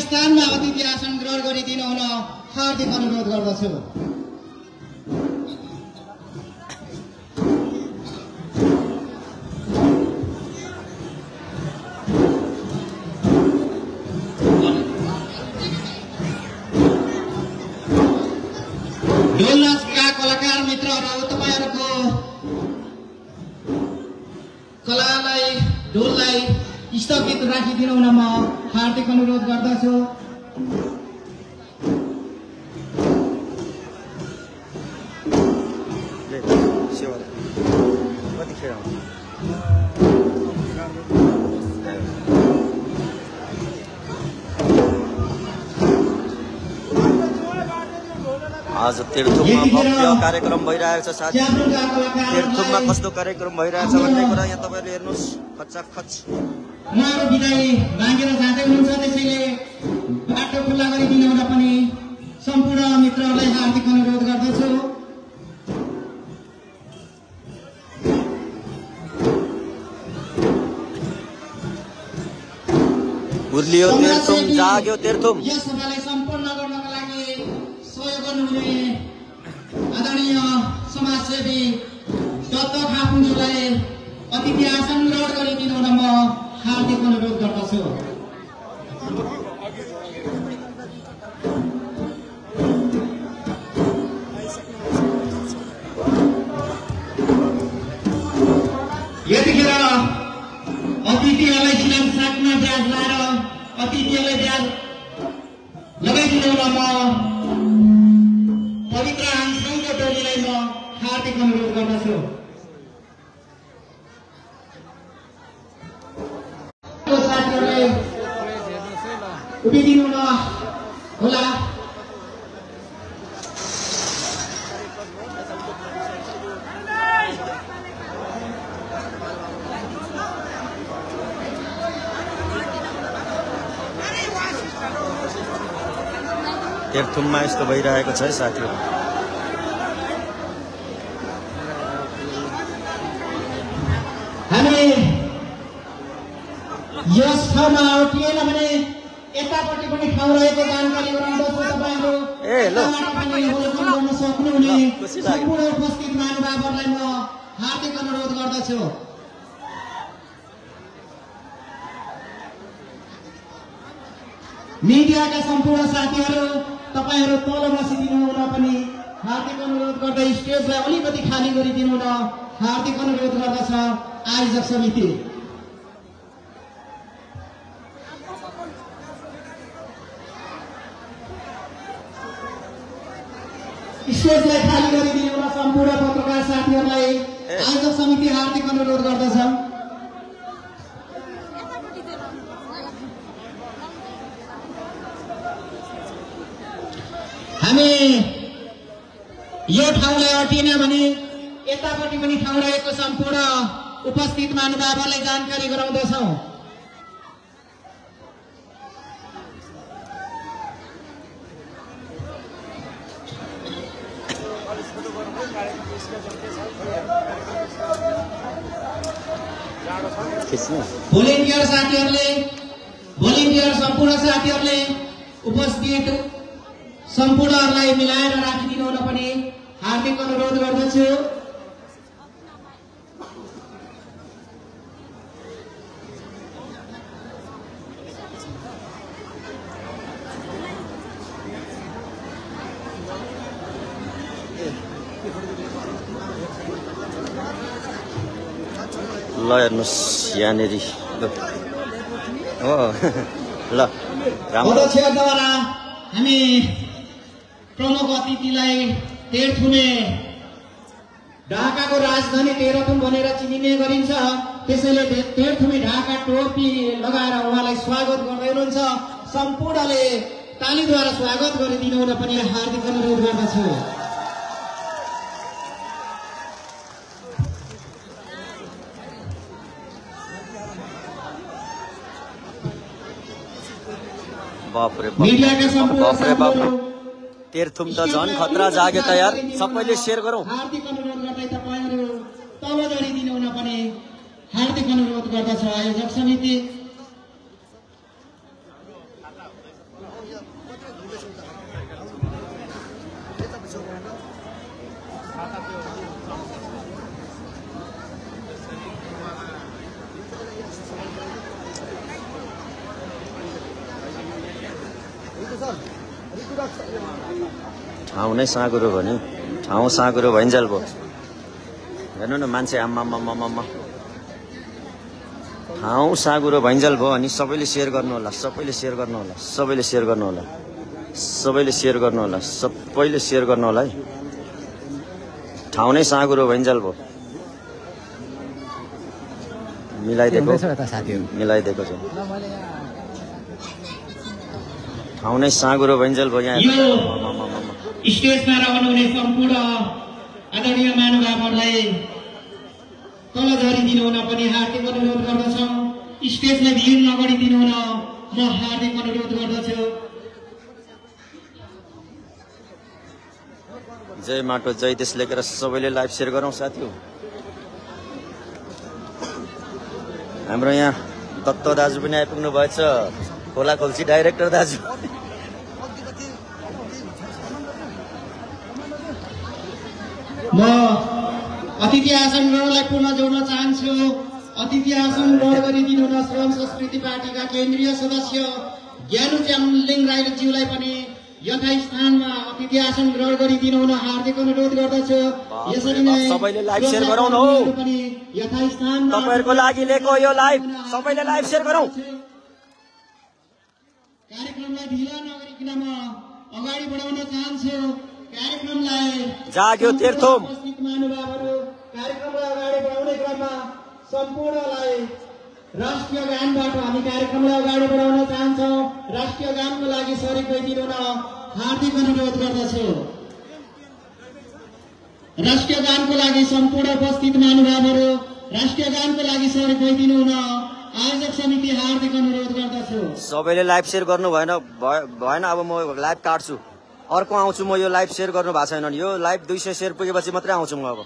स्थानमा अतिथि आसन ग्रहण गरिदिनु हुन हार्दिक अनुरोध गर्दछु। ढोल नाचका कलाकार मित्रहरू तपाईहरुको कलालाई ढोललाई स्थगित राखिदिनु हुन म हार्दिक अनुरोध गर्दछु। आज तेर्थुममा भव्य कार्यक्रम भइरहेको छ साथी। तेर्थुममा कस्तो कार्यक्रम भइरहेछ भन्ने कुरा यहाँ तपाईहरुले हेर्नुस् खचाखच। उहाँको विदाई मागेर जाँदै हुनुहुन्छ, त्यसैले बाटो खुल्ला गरिदिनु हुन पनि सम्पूर्ण मित्रहरूलाई हार्दिक अनुरोध गर्दछु। उर्लियो तेर्थुम, जाग्यो तेर्थुम। यस सभालाई सम्पन्न गर्नका लागि सहयोग गर्नुहुने आदरणीय समाजसेवी दत्त खापुङज्यूलाई अतिथि आसन ग्रहण गरिदिनु हुन म हार्दिक अनुरोध गर्दछु। यतिखेर अतिथिहरूलाई सिलाम साथमा ब्याज लाएर अतिथिहरूलाई ब्याज लगाइदिनु हुन म पवित्र आङसङको टोलीलाई म हार्दिक अनुरोध गर्दछु। साथीहरूले उभिदिनु न होला। तेर्थुममा यस्तो भइरहेको छ साथीहरू। हामी यस ठाउँमा अटिएन भने यतापट्टि पनि ठाउँ रहेको जानकारी गराउँदछु। तपाईहरु गर्न सक्नुहुने सम्पूर्ण उपस्थित महानुभावहरूलाई म हार्दिक अनुरोध गर्दछु। मिडियाका सम्पूर्ण साथीहरू तपाईहरु तल बसिदिनु हुन पनि हार्दिक अनुरोध गर्दै स्टेजलाई अलिकति खाली गरिदिनु हुन हार्दिक अनुरोध गर्दछ आयोजक समिति। स्टेजलाई खाली गरिदिनु हुन सम्पूर्ण पत्रकार साथीहरूलाई आयोजक समिति हार्दिक अनुरोध गर्दछ। हामी यो ठाउँलाई अटिएन भने यतापट्टि पनि ठाउँ रहेको सम्पूर्ण उपस्थित महानुभावहरूलाई जानकारी गराउँदछौँ। भोलिन्टियर सम्पूर्ण साथीहरूले उपस्थित सम्पूर्णहरूलाई मिलाएर राखिदिनु हुन पनि हार्दिक अनुरोध गर्दछु। ल हेर्नुहोस् यहाँनेरि हो ल राम्रो अध्यक्षद्वारा हामी प्रमुख अतिथिलाई तेर्थुमे ढाकाको राजधानी तेह्रथुम भनेर चिनिने गरिन्छ। त्यसैले तेर्थुमे ढाका टोपी लगाएर उहाँलाई स्वागत गर्दै हुनुहुन्छ। सम्पूर्णले तालीद्वारा स्वागत गरिदिनु हुन पनि हार्दिक अनुरोध गर्दछु। मिडियाका सम्पूर्ण बाप तेर्थुम त झन् खतरा जाग्यो त यार। सबैले शेयर गरौँ। हार्दिक अनुरोध गर्दै तपाईहरु तल गरिदिनु हुन पनि हार्दिक अनुरोध गर्दछ आयोजक समिति। ठाउँ नै साँगुरो भन्यो ठाउँ साँगुरो भइन्जेल भयो हेर्नु न मान्छे आम्मा ठाउँ साँगुरो भइन्जेल भयो अनि सबैले सेयर गर्नु होला सबैले सेयर गर्नु होला सबैले सेयर गर्नु होला सबैले सेयर गर्नु होला सबैले सेयर गर्नु होला है ठाउँ नै साँगुरो भइन्जेल भयो मिलाइदिएको छु ठाउँ नै साँगुरो भइन्जेल भयो यहाँ स्टेजमा रहनुहुने सम्पूर्ण आदरणीय महानुभावहरूलाई तल झरिदिनु हुन पनि हार्दिक अनुरोध गर्दछौँ स्टेजलाई भिड नगरिदिनु हुन म हार्दिक अनुरोध गर्दछु जय माटो जय देश लेखेर सबैले लाइभ सेयर गरौँ साथी हो हाम्रो यहाँ दत्त दाजु पनि आइपुग्नु भएछ खोला खोल्सी डाइरेक्टर दाजु म अतिथि आसन ग्रहणलाई पुनः जोड्न चाहन्छु अतिथि आसन ग्रहण गरिदिनु हुन श्रम संस्कृति पार्टीका केन्द्रीय सदस्य ज्ञानु च्याम्लिङ राईज्यूलाई पनि यथास्थानमा अतिथि आसन ग्रहण गरिदिनु हुन हार्दिक अनुरोध गर्दछु यसरी नै सबैले लाइभ सेयर गरौँ न हो यथास्थानमा तपाईहरुको लागि लिएको यो लाइभ सबैले लाइभ सेयर गरौँ कार्यक्रमलाई ढिला नगरिकन म अगाडि बढाउन चाहन्छु कार्यक्रमलाई जाग्यो तेर्थोम उपस्थित महानुभावहरू कार्यक्रमलाई अगाडि बढाउने क्रममा सम्पूर्णलाई राष्ट्रिय गानबाट हामी कार्यक्रमलाई अगाडि बढाउन चाहन्छौँ राष्ट्रिय गानको लागि सहयोग गरिदिनु न हार्दिक अनुरोध गर्दछु राष्ट्रिय गानको लागि सम्पूर्ण उपस्थित महानुभावहरू राष्ट्रिय गानको लागि सहयोग गरिदिनु न आयोजक समिति हार्दिक अनुरोध गर्दछु सबैले लाइभ सेयर गर्नु भएन अब म लाइभ काट्छु अर्को आउँछु म यो लाइभ सेयर गर्नु भएको छैन यो लाइभ 200 सेयर पुगेपछि मात्रै आउँछु म अब